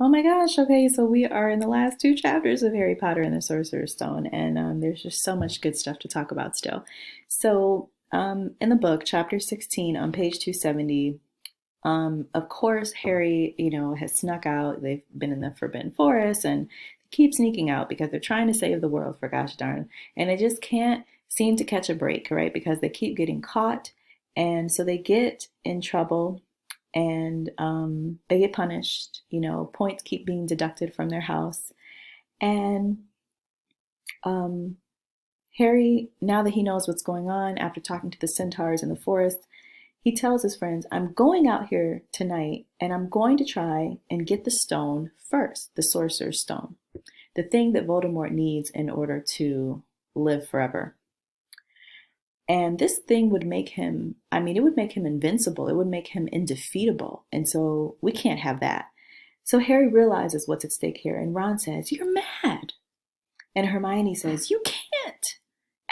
Oh my gosh, okay, so we are in the last two chapters of Harry Potter and the Sorcerer's Stone, and there's just so much good stuff to talk about still. So, in the book, chapter 16, on page 270, of course, Harry, has snuck out. They've been in the Forbidden Forest and keep sneaking out because they're trying to save the world for gosh darn. And they just can't seem to catch a break, right? Because they keep getting caught. And so they get in trouble and they get punished. Points keep being deducted from their house. And um, Harry, now that he knows what's going on after talking to the centaurs in the forest, he tells his friends, I'm going out here tonight and I'm going to try and get the stone first, the Sorcerer's Stone, the thing that Voldemort needs in order to live forever. And this thing would make him, it would make him invincible. It would make him indefeatable. And so we can't have that. So Harry realizes what's at stake here. And Ron says, You're mad. And Hermione says, You can't.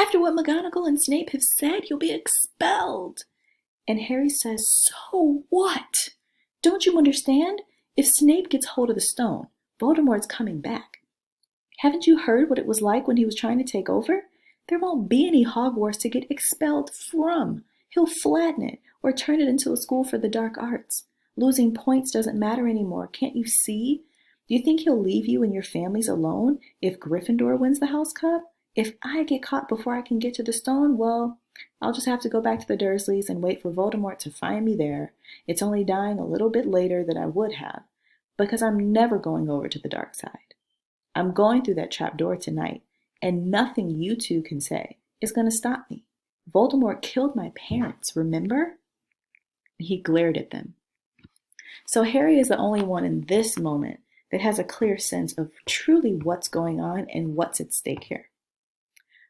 After what McGonagall and Snape have said, you'll be expelled. And Harry says, So what? Don't you understand? If Snape gets hold of the stone, Voldemort's coming back. Haven't you heard what it was like when he was trying to take over? There won't be any Hogwarts to get expelled from. He'll flatten it or turn it into a school for the dark arts. Losing points doesn't matter anymore. Can't you see? Do you think he'll leave you and your families alone if Gryffindor wins the House Cup? If I get caught before I can get to the stone, well, I'll just have to go back to the Dursleys and wait for Voldemort to find me there. It's only dying a little bit later than I would have, because I'm never going over to the dark side. I'm going through that trap door tonight, and nothing you two can say is going to stop me. Voldemort killed my parents, remember? He glared at them. So Harry is the only one in this moment that has a clear sense of truly what's going on and what's at stake here.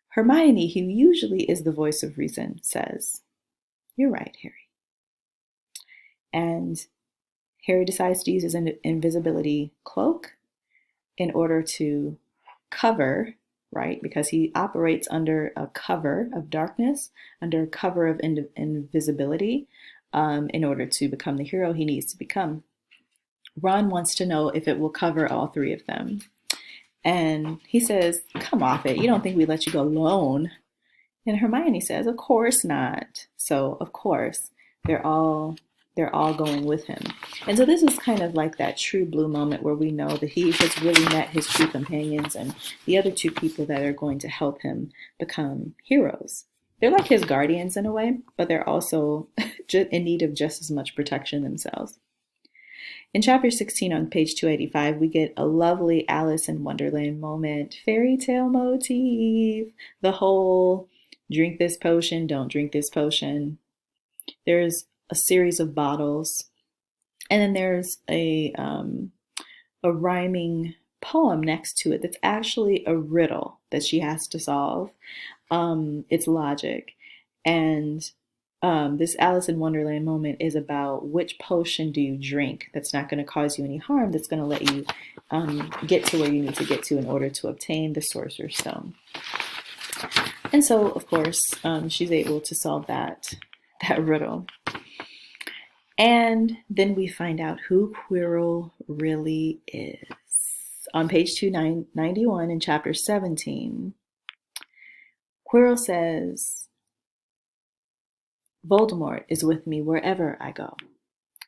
Hermione, who usually is the voice of reason, says, You're right, Harry. And Harry decides to use his invisibility cloak in order to cover, right? Because he operates under a cover of darkness, under a cover of invisibility, in order to become the hero he needs to become. Ron wants to know if it will cover all three of them. And he says, Come off it. You don't think we let you go alone. And Hermione says, Of course not. So, of course, they're all going with him. And so this is kind of like that true blue moment where we know that he has really met his true companions and the other two people that are going to help him become heroes. They're like his guardians in a way, but they're also in need of just as much protection themselves. In chapter 16 on page 285, we get a lovely Alice in Wonderland moment, fairy tale motif, the whole drink this potion, don't drink this potion. There's a series of bottles, and then there's a rhyming poem next to it that's actually a riddle that she has to solve. It's logic, and this Alice in Wonderland moment is about which potion do you drink that's not going to cause you any harm, that's going to let you get to where you need to get to in order to obtain the Sorcerer's Stone. And so, of course, she's able to solve that riddle. And then we find out who Quirrell really is. On page 291 in chapter 17, Quirrell says, Voldemort is with me wherever I go.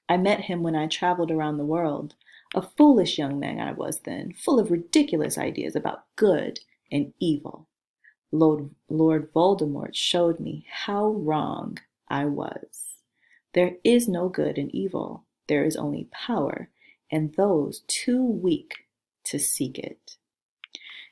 I met him when I traveled around the world. A foolish young man I was then, full of ridiculous ideas about good and evil. Lord Voldemort showed me how wrong I was. There is no good in evil. There is only power, and those too weak to seek it.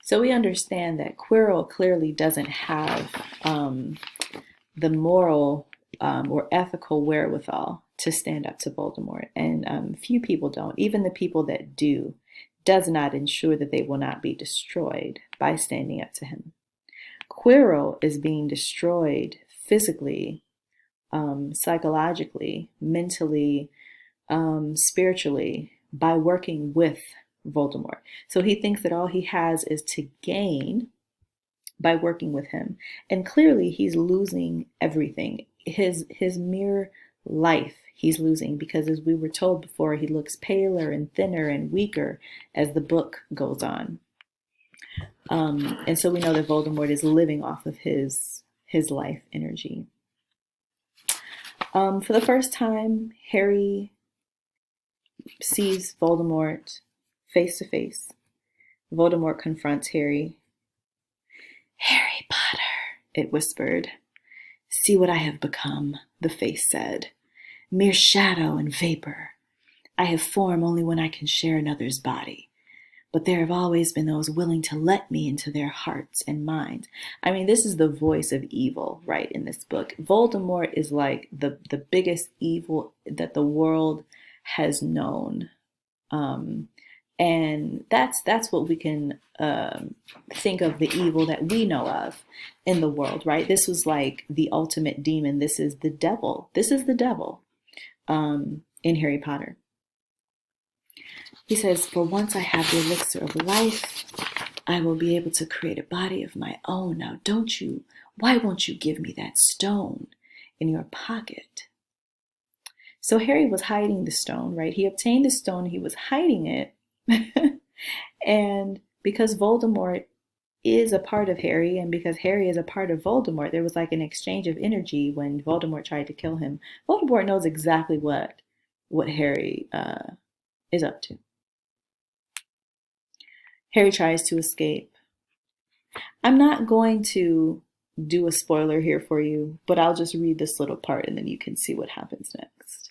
So we understand that Quirrell clearly doesn't have the moral or ethical wherewithal to stand up to Voldemort. And few people don't. Even the people that do does not ensure that they will not be destroyed by standing up to him. Quirrell is being destroyed physically, psychologically, mentally, spiritually by working with Voldemort. So he thinks that all he has is to gain by working with him. And clearly he's losing everything. His mere life he's losing, because as we were told before, he looks paler and thinner and weaker as the book goes on. And so we know that Voldemort is living off of his life energy. For the first time, Harry sees Voldemort face to face. Voldemort confronts Harry. "Harry Potter," it whispered. "See what I have become," the face said. "Mere shadow and vapor. I have form only when I can share another's body. But there have always been those willing to let me into their hearts and minds." I mean, this is the voice of evil, right, in this book. Voldemort is like the biggest evil that the world has known. And that's what we can think of the evil that we know of in the world, right? This was like the ultimate demon. This is the devil. This is the devil in Harry Potter. He says, "For once I have the elixir of life, I will be able to create a body of my own. Now, why won't you give me that stone in your pocket?" So Harry was hiding the stone, right? He obtained the stone, he was hiding it. And because Voldemort is a part of Harry, and because Harry is a part of Voldemort, there was like an exchange of energy when Voldemort tried to kill him. Voldemort knows exactly what Harry is up to. Harry tries to escape. I'm not going to do a spoiler here for you, but I'll just read this little part and then you can see what happens next.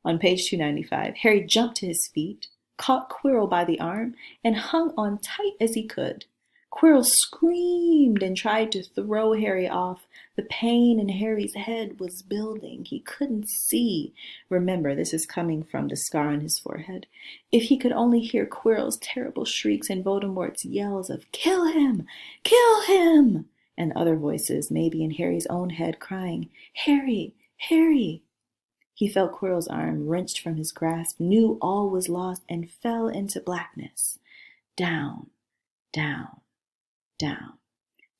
On page 295, Harry jumped to his feet, caught Quirrell by the arm, and hung on tight as he could. Quirrell screamed and tried to throw Harry off. The pain in Harry's head was building. He couldn't see. Remember, this is coming from the scar on his forehead. If he could only hear Quirrell's terrible shrieks and Voldemort's yells of "Kill him! Kill him!" and other voices, maybe in Harry's own head, crying, "Harry! Harry!" He felt Quirrell's arm wrenched from his grasp, knew all was lost, and fell into blackness. Down, down, down.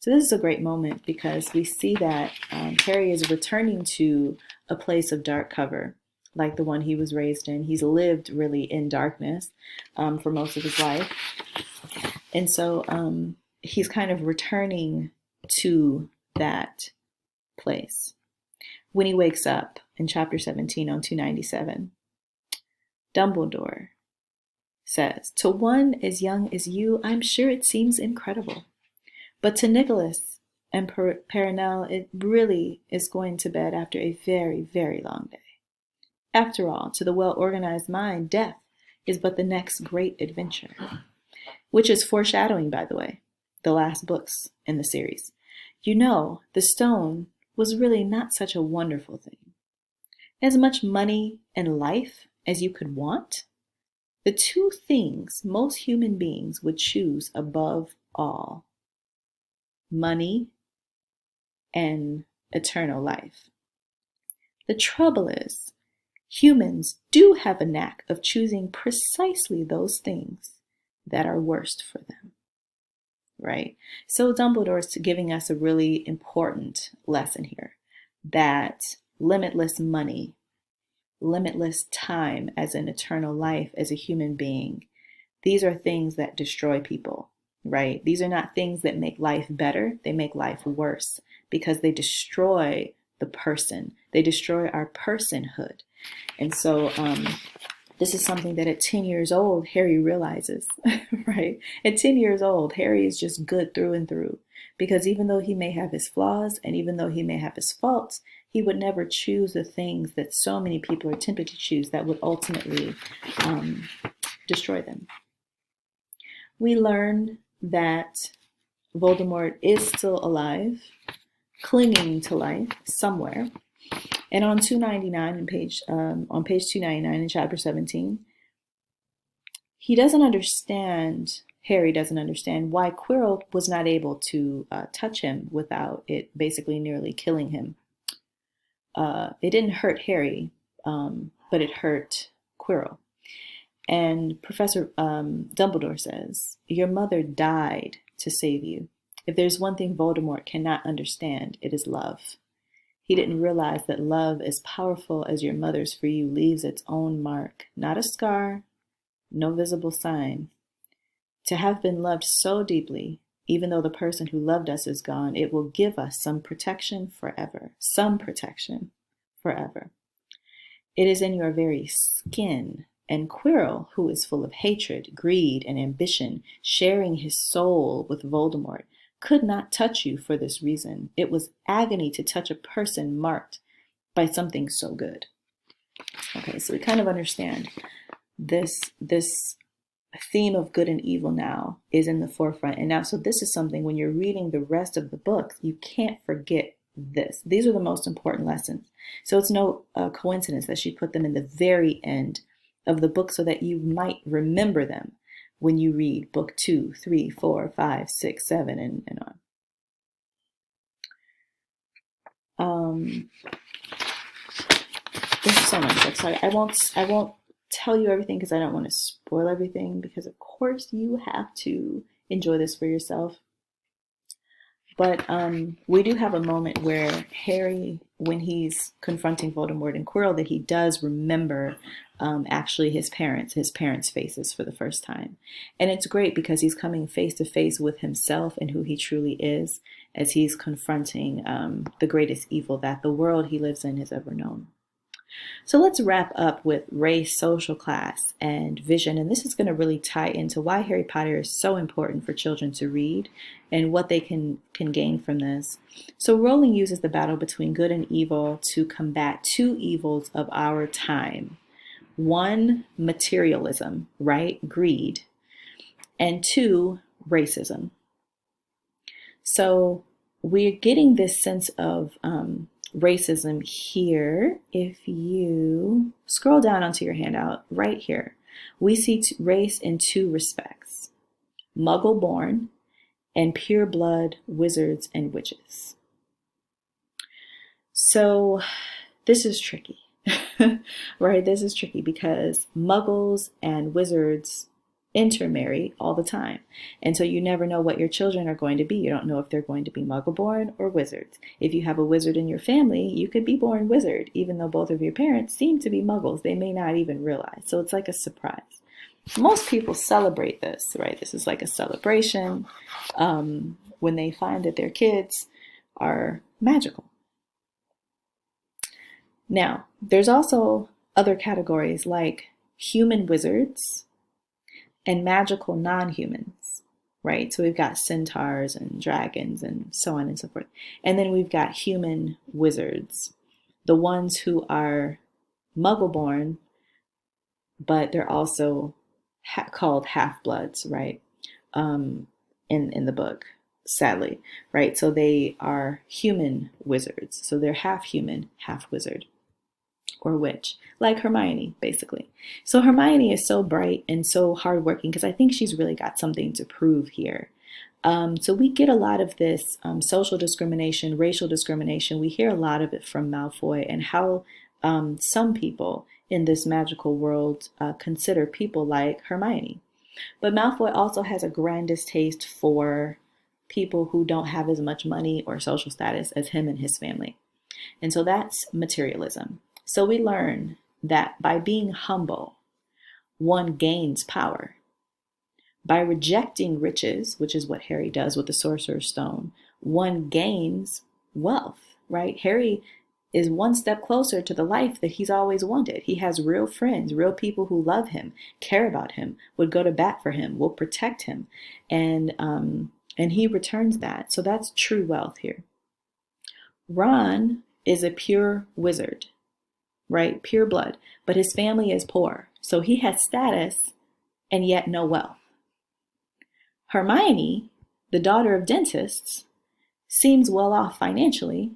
So this is a great moment because we see that Harry is returning to a place of dark cover, like the one he was raised in. He's lived really in darkness for most of his life. And so he's kind of returning to that place. When he wakes up in chapter 17 on 297, Dumbledore says, "To one as young as you, I'm sure it seems incredible. But to Nicholas and Perenelle, it really is going to bed after a very, very long day. After all, to the well-organized mind, death is but the next great adventure." Which is foreshadowing, by the way, the last books in the series. You know, the stone was really not such a wonderful thing. As much money and life as you could want, the two things most human beings would choose above all: money and eternal life. The trouble is, humans do have a knack of choosing precisely those things that are worst for them, right? So Dumbledore is giving us a really important lesson here, that limitless money, limitless time as an eternal life as a human being, these are things that destroy people, right? These are not things that make life better. They make life worse because they destroy the person. They destroy our personhood. And so this is something that at 10 years old, Harry realizes, right? At 10 years old, Harry is just good through and through, because even though he may have his flaws and even though he may have his faults, he would never choose the things that so many people are tempted to choose that would ultimately destroy them. We learn that Voldemort is still alive, clinging to life somewhere. And on 299 on page 299 in chapter 17, Harry doesn't understand why Quirrell was not able to touch him without it basically nearly killing him. It didn't hurt Harry, but it hurt Quirrell. And Professor Dumbledore says, "Your mother died to save you. If there's one thing Voldemort cannot understand, it is love. He didn't realize that love, as powerful as your mother's for you, leaves its own mark, not a scar, no visible sign. To have been loved so deeply, even though the person who loved us is gone, it will give us some protection forever. Some protection forever. It is in your very skin. And Quirrell, who is full of hatred, greed, and ambition, sharing his soul with Voldemort, could not touch you for this reason. It was agony to touch a person marked by something so good. Okay, so we kind of understand this theme of good and evil now is in the forefront. And now, so this is something when you're reading the rest of the book, you can't forget this. These are the most important lessons. So it's no coincidence that she put them in the very end of the book so that you might remember them when you read book 2, 3, 4, 5, 6, 7, and on. There's so much. I'm sorry. I won't tell you everything because I don't want to spoil everything, because of course you have to enjoy this for yourself. But we do have a moment where Harry, when he's confronting Voldemort and Quirrell, that he does remember actually his parents' faces for the first time. And it's great because he's coming face to face with himself and who he truly is as he's confronting the greatest evil that the world he lives in has ever known. So let's wrap up with race, social class, and vision. And this is going to really tie into why Harry Potter is so important for children to read and what they can gain from this. So Rowling uses the battle between good and evil to combat two evils of our time. One, materialism, right? Greed. And two, racism. So we're getting this sense of racism here. If you scroll down onto your handout right here, we see race in two respects: Muggle born and pure blood wizards and witches. So this is tricky, right? This is tricky because Muggles and wizards intermarry all the time. And so you never know what your children are going to be. You don't know if they're going to be Muggle born or wizards. If you have a wizard in your family, you could be born wizard, even though both of your parents seem to be Muggles. They may not even realize. So it's like a surprise. Most people celebrate this, right? This is like a celebration when they find that their kids are magical. Now, there's also other categories like human wizards and magical non-humans, right? So we've got centaurs and dragons and so on and so forth. And then we've got human wizards, the ones who are Muggle-born, but they're also called half-bloods, right? In the book, sadly, right? So they are human wizards. So they're half human, half wizard or witch, like Hermione, basically. So Hermione is so bright and so hardworking because I think she's really got something to prove here. So we get a lot of this social discrimination, racial discrimination. We hear a lot of it from Malfoy and how some people in this magical world consider people like Hermione. But Malfoy also has a grand distaste for people who don't have as much money or social status as him and his family. And so that's materialism. So we learn that by being humble, one gains power. By rejecting riches, which is what Harry does with the Sorcerer's Stone, one gains wealth, right? Harry is one step closer to the life that he's always wanted. He has real friends, real people who love him, care about him, would go to bat for him, will protect him, and he returns that. So that's true wealth here. Ron is a pure wizard, right? Pure blood, but his family is poor. So he has status and yet no wealth. Hermione, the daughter of dentists, seems well off financially,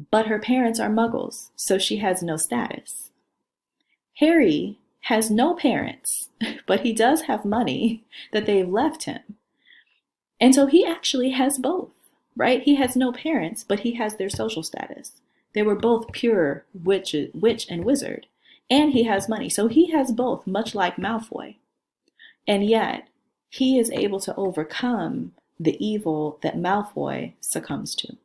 but her parents are Muggles, so she has no status. Harry has no parents, but he does have money that they've left him. And so he actually has both, right? He has no parents, but he has their social status. They were both pure witch and wizard, and he has money. So he has both, much like Malfoy. And yet, he is able to overcome the evil that Malfoy succumbs to.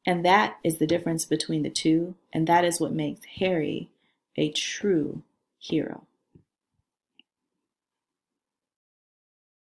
And that is the difference between the two, and that is what makes Harry a true hero.